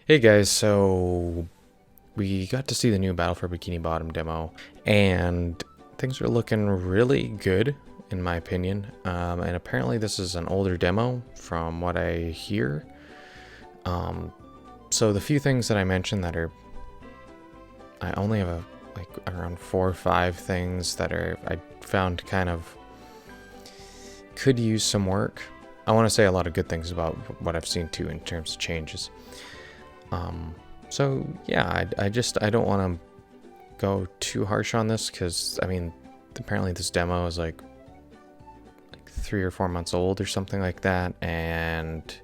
Hey guys, so we got to see the new Battle for Bikini Bottom demo, and things are looking really good, in my opinion. And apparently, this is an older demo from what I hear. So the few things that I mentioned that are, I only have like around 4 or 5 things that I found kind of could use some work. I want to say a lot of good things about what I've seen too in terms of changes. So yeah, I don't want to go too harsh on this because I mean, apparently this demo is like 3 or 4 months old or something like that, and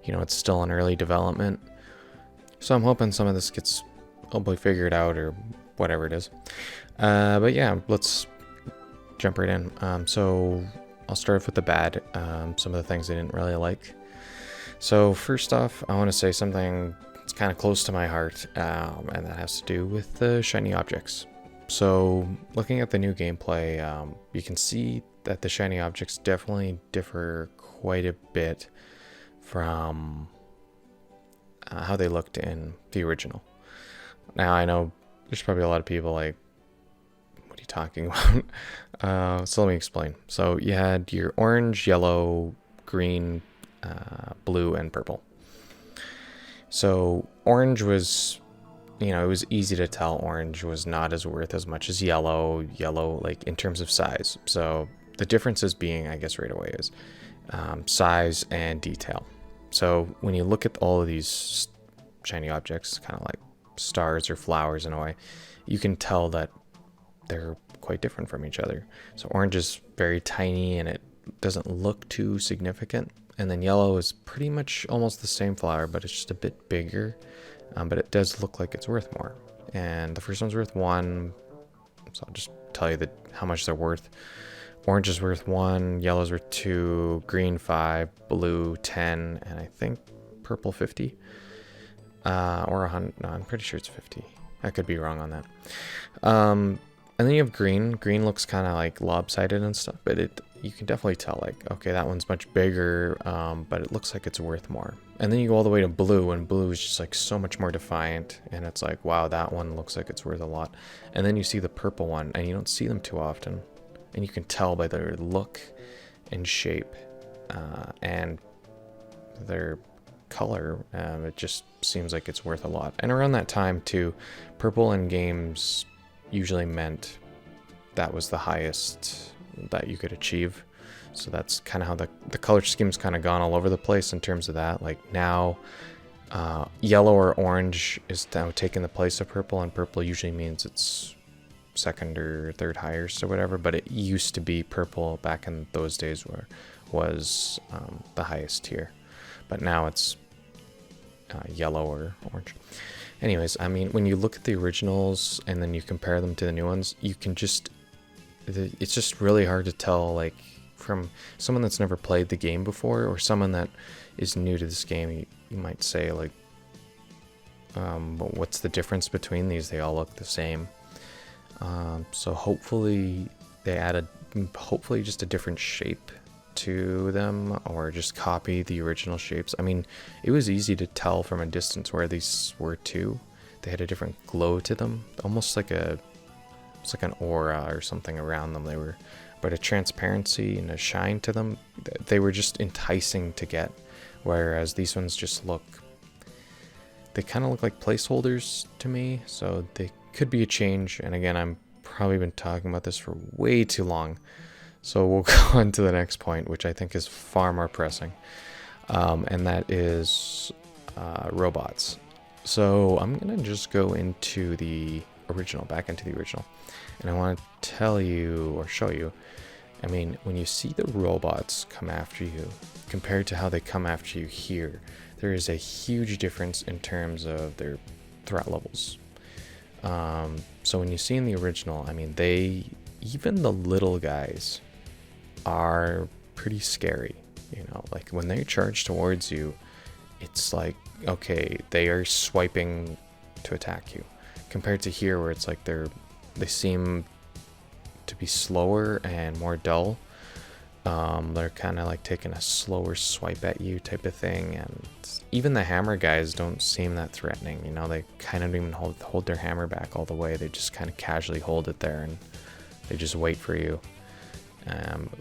it's still in early development. So I'm hoping some of this gets hopefully figured out or whatever it is. But yeah, let's jump right in. So I'll start off with the bad. Some of the things I didn't really like. So first off, I want to say something that's kind of close to my heart, and that has to do with the shiny objects. So looking at the new gameplay, you can see that the shiny objects definitely differ quite a bit from how they looked in the original. Now I know there's probably a lot of people like, what are you talking about? So let me explain. So you had your orange, yellow, green, blue, and purple. So orange was, it was easy to tell orange was not as worth as much as yellow, like in terms of size. So the differences being, I guess right away, is size and detail. So when you look at all of these shiny objects, kind of like stars or flowers in a way, you can tell that they're quite different from each other. So orange is very tiny and it doesn't look too significant. And then yellow is pretty much almost the same flower, but it's just a bit bigger. But it does look like it's worth more. And the first one's worth 1. So I'll just tell you how much they're worth. Orange is worth 1, yellow's worth 2, green 5, blue 10, and I think purple 50. Or 100. No, I'm pretty sure it's 50. I could be wrong on that. And then you have green. Green looks kind of like lopsided and stuff, but you can definitely tell like, okay, that one's much bigger, but it looks like it's worth more. And then you go all the way to blue, and blue is just like so much more defiant, and it's like, wow, that one looks like it's worth a lot. And then you see the purple one, and you don't see them too often, and you can tell by their look and shape and their color. It just seems like it's worth a lot. And around that time too, purple in games usually meant that was the highest that you could achieve. So that's kind of how the color scheme's kind of gone all over the place in terms of that. Like now, yellow or orange is now taking the place of purple, and purple usually means it's second or third highest or whatever, but it used to be purple back in those days where was the highest tier, but now it's yellow or orange. Anyways, I mean, when you look at the originals and then you compare them to the new ones, you can just, it's just really hard to tell, like, from someone that's never played the game before or someone that is new to this game, you might say, like, but what's the difference between these? They all look the same. So hopefully they added, hopefully just a different shape to them, or just copy the original shapes. I mean, it was easy to tell from a distance where these were too. They had a different glow to them, almost like it's like an aura or something around them. They were, but a transparency and a shine to them. They were just enticing to get, whereas these ones just they kind of look like placeholders to me. So they could be a change. And again, I'm probably been talking about this for way too long. So we'll go on to the next point, which I think is far more pressing, and that is robots. So I'm going to just go into the original, back into the original, and I want to tell you or show you, I mean, when you see the robots come after you, compared to how they come after you here, there is a huge difference in terms of their threat levels. So when you see in the original, I mean, even the little guys are pretty scary, like when they charge towards you, it's like, okay, they are swiping to attack you, compared to here where it's like they seem to be slower and more dull. They're kind of like taking a slower swipe at you type of thing, and even the hammer guys don't seem that threatening. You know, they kind of don't even hold their hammer back all the way. They just kind of casually hold it there, and they just wait for you.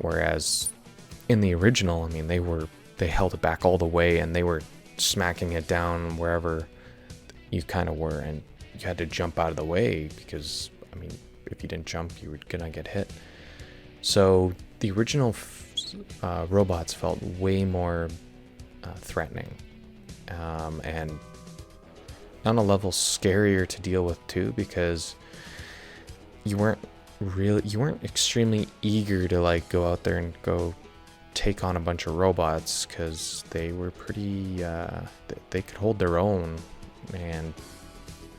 Whereas in the original, I mean, they held it back all the way, and they were smacking it down wherever you kind of were, and you had to jump out of the way because, I mean, if you didn't jump, you were gonna get hit. So the original robots felt way more threatening, and on a level scarier to deal with too, because you weren't extremely eager to like go out there and go take on a bunch of robots, because they were pretty they could hold their own, and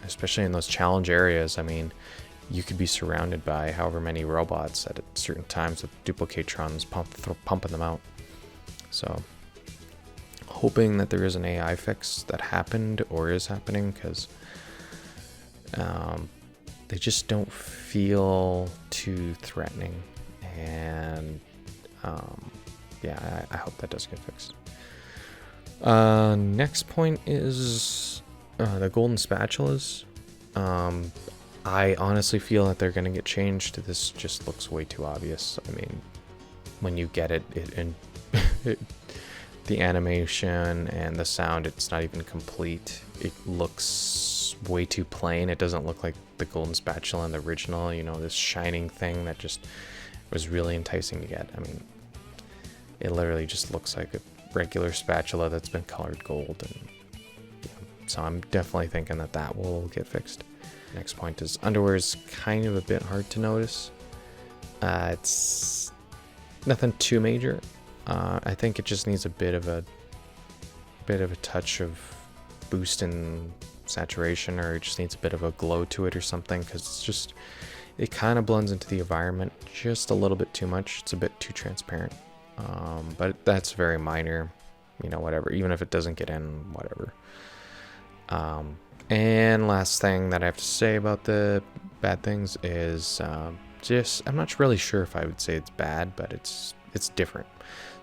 especially in those challenge areas, I mean, you could be surrounded by however many robots at certain times with duplicatrons pumping them out. So hoping that there is an AI fix that happened or is happening, because they just don't feel too threatening, and yeah, I hope that does get fixed. Next point is the golden spatulas. I honestly feel that they're going to get changed. This just looks way too obvious. I mean, when you get it and the animation and the sound, it's not even complete. It looks way too plain. It doesn't look like the golden spatula in the original, you know, this shining thing that just was really enticing to get. I mean, it literally just looks like a regular spatula that's been colored gold, and so I'm definitely thinking that will get fixed. Next point is underwear is kind of a bit hard to notice. It's nothing too major. I think it just needs a bit of a touch of boost in saturation, or it just needs a bit of a glow to it or something, because it kind of blends into the environment just a little bit too much. It's a bit too transparent, but that's very minor, you know, whatever, even if it doesn't get in, whatever. And last thing that I have to say about the bad things is I'm not really sure if I would say it's bad, but it's different.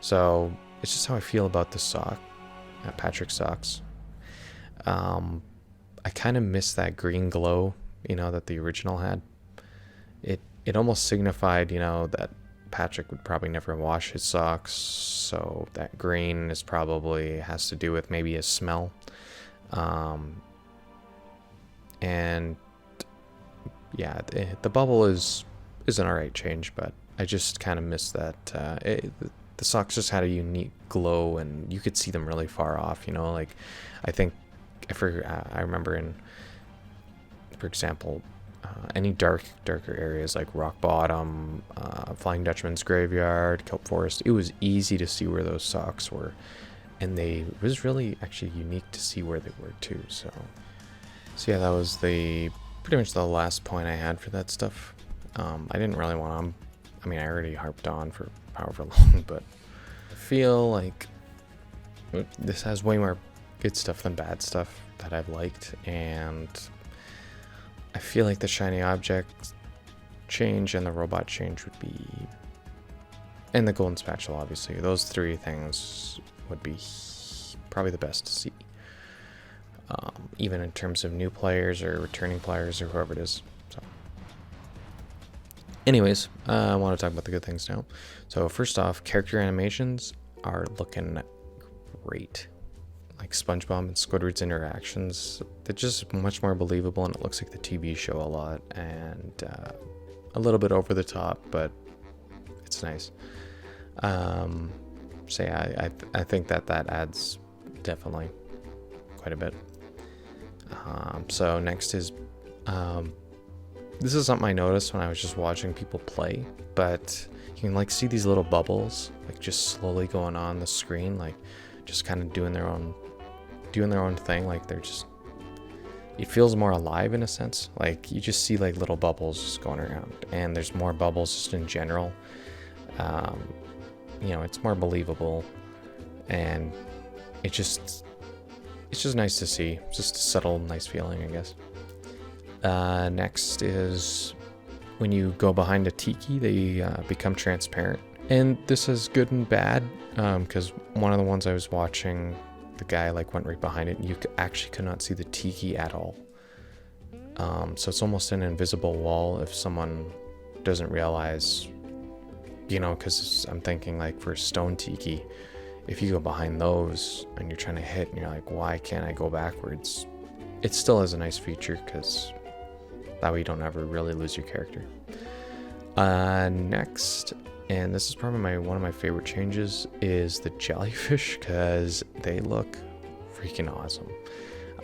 So it's just how I feel about the sock, Patrick socks. I kind of miss that green glow, you know, that the original had. It almost signified, you know, that Patrick would probably never wash his socks, so that green is probably has to do with maybe his smell. And yeah, the bubble is an alright change, but I just kind of miss that. The socks just had a unique glow, and you could see them really far off. You know, like I remember in, for example, any darker areas like Rock Bottom, Flying Dutchman's Graveyard, Kelp Forest. It was easy to see where those socks were, and it was really actually unique to see where they were too. So yeah, that was pretty much the last point I had for that stuff. I didn't really want to, I mean, I already harped on for however long, but I feel like this has way more good stuff than bad stuff that I've liked, and I feel like the shiny object change and the robot change would be, and the golden spatula, obviously, those three things would be probably the best to see. Even in terms of new players or returning players or whoever it is. So, anyways, I want to talk about the good things now. So first off, character animations are looking great. Like Spongebob and Squidward's interactions, they're just much more believable, and it looks like the TV show a lot, and a little bit over the top, but it's nice. So yeah, I think that adds definitely quite a bit. So next is, this is something I noticed when I was just watching people play, but you can like see these little bubbles like just slowly going on the screen, like just kind of doing their own thing. Like it feels more alive in a sense. Like you just see like little bubbles just going around, and there's more bubbles just in general. You know, it's more believable, and it's just nice to see. Just a subtle, nice feeling, I guess. Next is when you go behind a tiki, they become transparent. And this is good and bad, because one of the ones I was watching, the guy like went right behind it, and you actually could not see the tiki at all. So it's almost an invisible wall if someone doesn't realize, you know, because I'm thinking like for stone tiki, if you go behind those and you're trying to hit and you're like, why can't I go backwards? It still is a nice feature because that way you don't ever really lose your character. Next, and this is probably one of my favorite changes, is the jellyfish, because they look freaking awesome.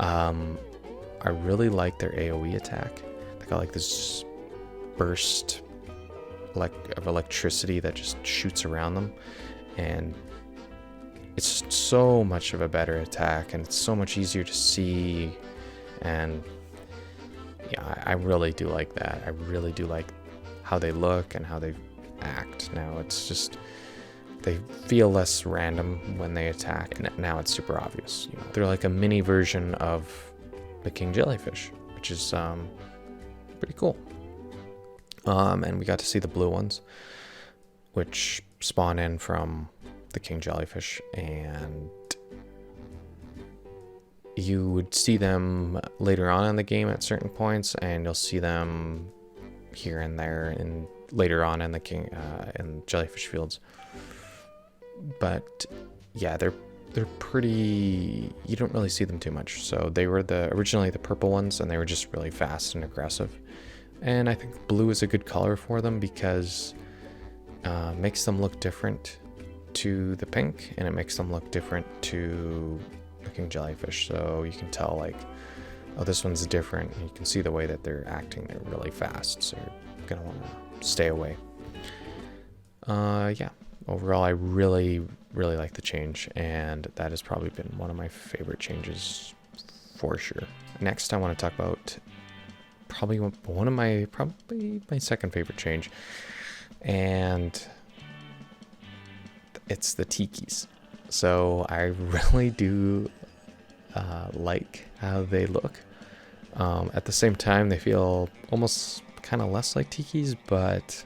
I really like their AoE attack. They got like this burst of electricity that just shoots around them, and it's so much of a better attack, and it's so much easier to see. And yeah, I really do like that. I really do like how they look and how they act. Now it's just, they feel less random when they attack, and now it's super obvious. You know, they're like a mini version of the king jellyfish, which is pretty cool. And we got to see the blue ones, which spawn in from the king jellyfish, and you would see them later on in the game at certain points, and you'll see them here and there and later on in the king in jellyfish fields. But yeah, they're pretty, you don't really see them too much. So they were originally the purple ones, and they were just really fast and aggressive. And I think blue is a good color for them because it makes them look different to the pink, and it makes them look different to the king jellyfish. So you can tell like, oh, this one's different. And you can see the way that they're acting. They're really fast, so you're gonna want to stay away. Yeah, overall I really like the change, and that has probably been one of my favorite changes for sure. Next, I want to talk about probably my second favorite change, and it's the tikis. So I really do like how they look. At the same time, they feel almost kind of less like tikis, but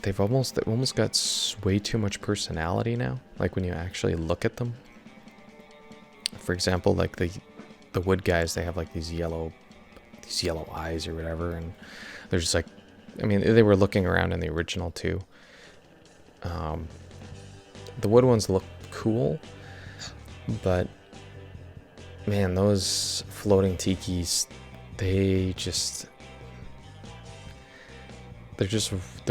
they've almost got way too much personality now. Like when you actually look at them. For example, like the wood guys, they have like these yellow eyes or whatever, and they're just like, I mean, they were looking around in the original too. The wood ones look cool, but man, those floating tikis, they're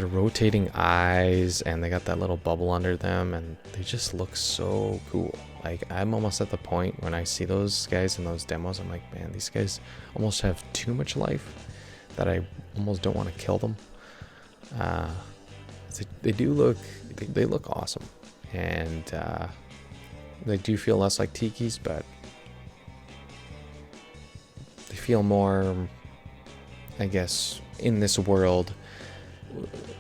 rotating eyes, and they got that little bubble under them, and they just look so cool. Like, I'm almost at the point when I see those guys in those demos, I'm like, man, these guys almost have too much life that I almost don't want to kill them. They look awesome, and they do feel less like tikis, but they feel more, I guess, in this world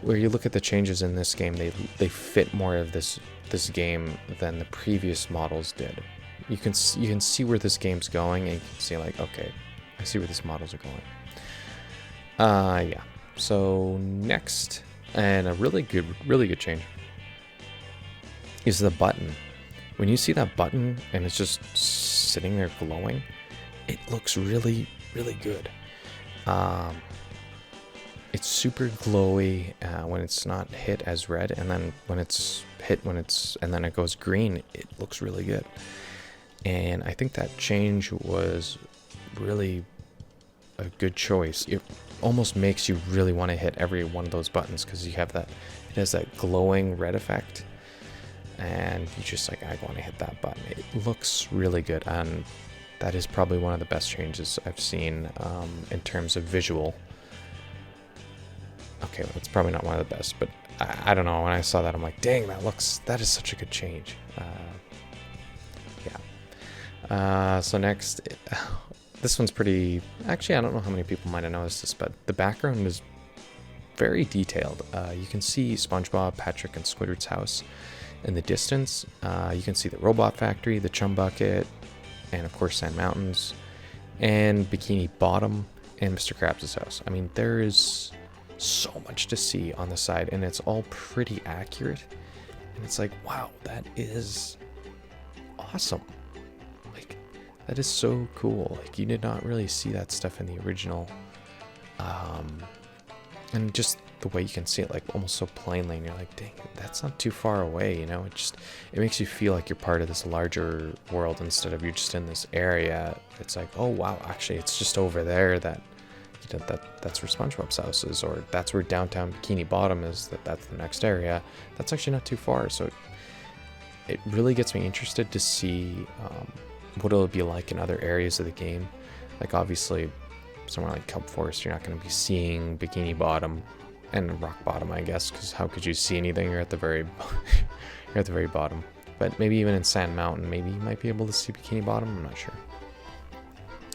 where you look at the changes in this game, they fit more of this game than the previous models did. You can see where this game's going, and you can see like, okay, I see where these models are going. Yeah. So next, and a really good change, is the button. When you see that button and it's just sitting there glowing, it looks really good. It's super glowy when it's not hit as red, and then when it's hit, and then it goes green, it looks really good. And I think that change was really a good choice. It almost makes you really want to hit every one of those buttons, because you have that, it has that glowing red effect, and you just like, I want to hit that button. It looks really good, and that is probably one of the best changes I've seen in terms of visual. Okay, well, it's probably not one of the best, but I don't know. When I saw that, I'm like, dang, that is such a good change. Yeah. So next, this one's pretty, actually, I don't know how many people might have noticed this, but the background is very detailed. You can see SpongeBob, Patrick, and Squidward's house in the distance. You can see the robot factory, the chum bucket, and of course Sand Mountains, and Bikini Bottom, and Mr. Krabs' house. I mean, there is so much to see on the side, and it's all pretty accurate. And it's like, wow, that is awesome. Like, that is so cool. Like, you did not really see that stuff in the original. And just the way you can see it, like, almost so plainly, and you're like, dang, that's not too far away, you know? It makes you feel like you're part of this larger world instead of you're just in this area. It's like, oh wow, actually it's just over there that, you know, that's where SpongeBob's house is, or that's where downtown Bikini Bottom is, that's the next area. That's actually not too far. So it really gets me interested to see what it'll be like in other areas of the game. Like, obviously somewhere like Kelp Forest, you're not going to be seeing Bikini Bottom and Rock Bottom, I guess, because how could you see anything? You're at the very you're at the very bottom. But maybe even in Sand Mountain, maybe you might be able to see Bikini Bottom. I'm not sure.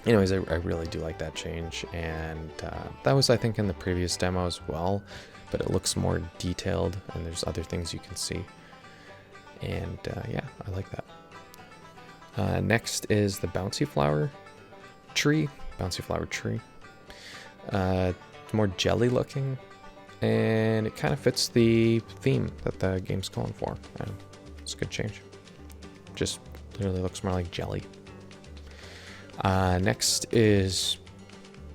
Anyways, I really do like that change, and that was, I think, in the previous demo as well, but it looks more detailed, and there's other things you can see. And yeah, I like that. Next is the Bouncy Flower Tree. More jelly looking, and it kind of fits the theme that the game's calling for, and it's a good change. Just literally looks more like jelly. Next is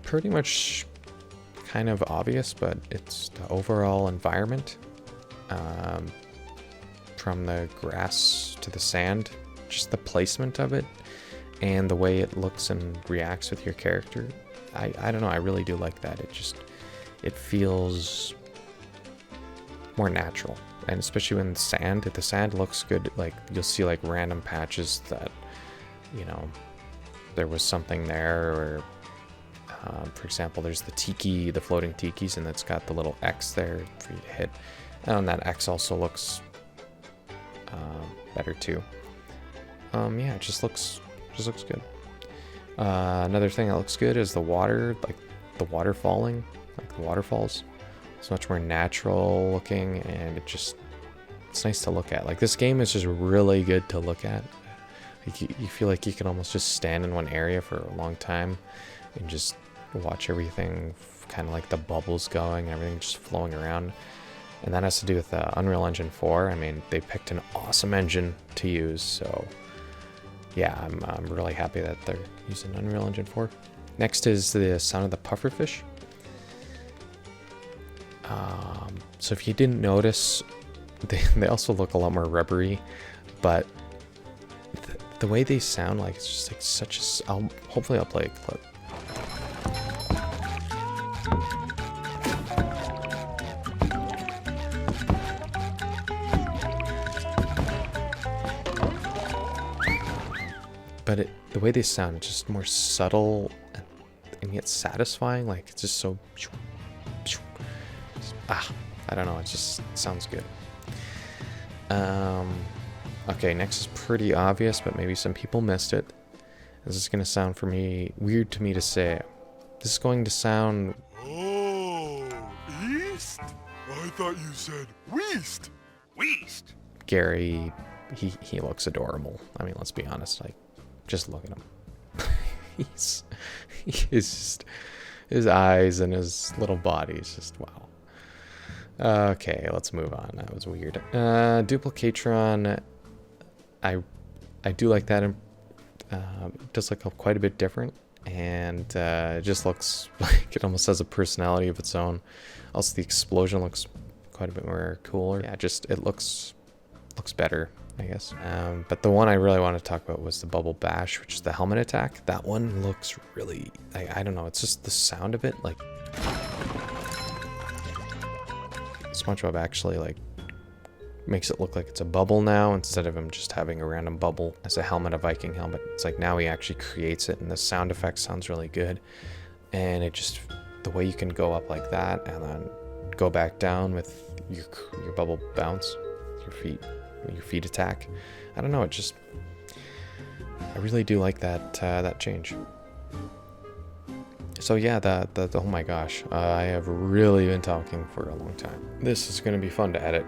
pretty much kind of obvious, but it's the overall environment, from the grass to the sand, just the placement of it and the way it looks and reacts with your character. I don't know, I really do like that. It feels more natural, and especially when the sand looks good. Like, you'll see like random patches that, you know, there was something there, or for example, there's the floating tikis, and it's got the little X there for you to hit, and that X also looks better too. Yeah, it just looks good. Another thing that looks good is the water, like the water falling, like the waterfalls. It's much more natural looking, and it's nice to look at. Like, this game is just really good to look at. Like, you feel like you can almost just stand in one area for a long time and just watch everything, kind of like the bubbles going and everything just flowing around. And that has to do with Unreal Engine 4. I mean, they picked an awesome engine to use, so yeah, I'm really happy that they're using Unreal Engine 4. Next is the sound of the pufferfish. So if you didn't notice, they also look a lot more rubbery, but the way they sound, like, it's just like such a... hopefully I'll play a clip. But the way they sound, it's just more subtle and yet satisfying. Like, it's just so... I don't know, it just sounds good. Okay, next is pretty obvious, but maybe some people missed it. This is going to sound weird to me to say. This is going to sound... Oh, East? I thought you said Weast. Weast? Gary, he looks adorable. I mean, let's be honest, like, just look at him. He's just, his eyes and his little body is just, wow. Okay, let's move on. That was weird. Duplicatron, I do like that. It does look quite a bit different, and it just looks like it almost has a personality of its own. Also, the explosion looks quite a bit more cooler. Yeah, just it looks better, I guess. But the one I really want to talk about was the Bubble Bash, which is the helmet attack. That one looks really, I don't know, it's just the sound of it, like... SpongeBob actually, like, makes it look like it's a bubble now, instead of him just having a random bubble as a helmet, a Viking helmet. It's like now he actually creates it, and the sound effect sounds really good. And it just, the way you can go up like that and then go back down with your bubble bounce, your feet attack. I don't know, it just, I really do like that change. So yeah, oh my gosh, I have really been talking for a long time. This is going to be fun to edit.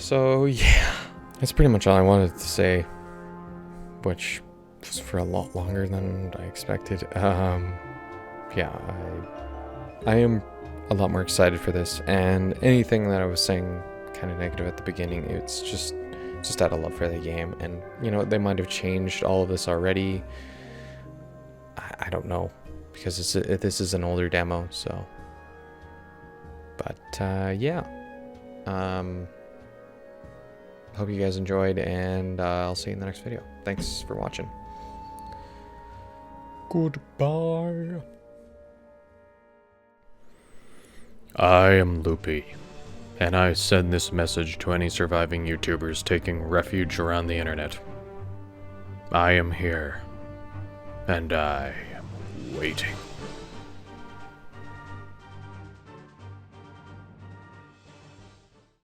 So yeah, that's pretty much all I wanted to say, which was for a lot longer than I expected. Yeah, I am a lot more excited for this. And anything that I was saying kind of negative at the beginning, it's just out of love for the game. And, you know, they might have changed all of this already. I don't know, because this is an older demo, so. But, yeah. Hope you guys enjoyed, and I'll see you in the next video. Thanks for watching. Goodbye. I am Loopy, and I send this message to any surviving YouTubers taking refuge around the internet. I am here, and I am waiting.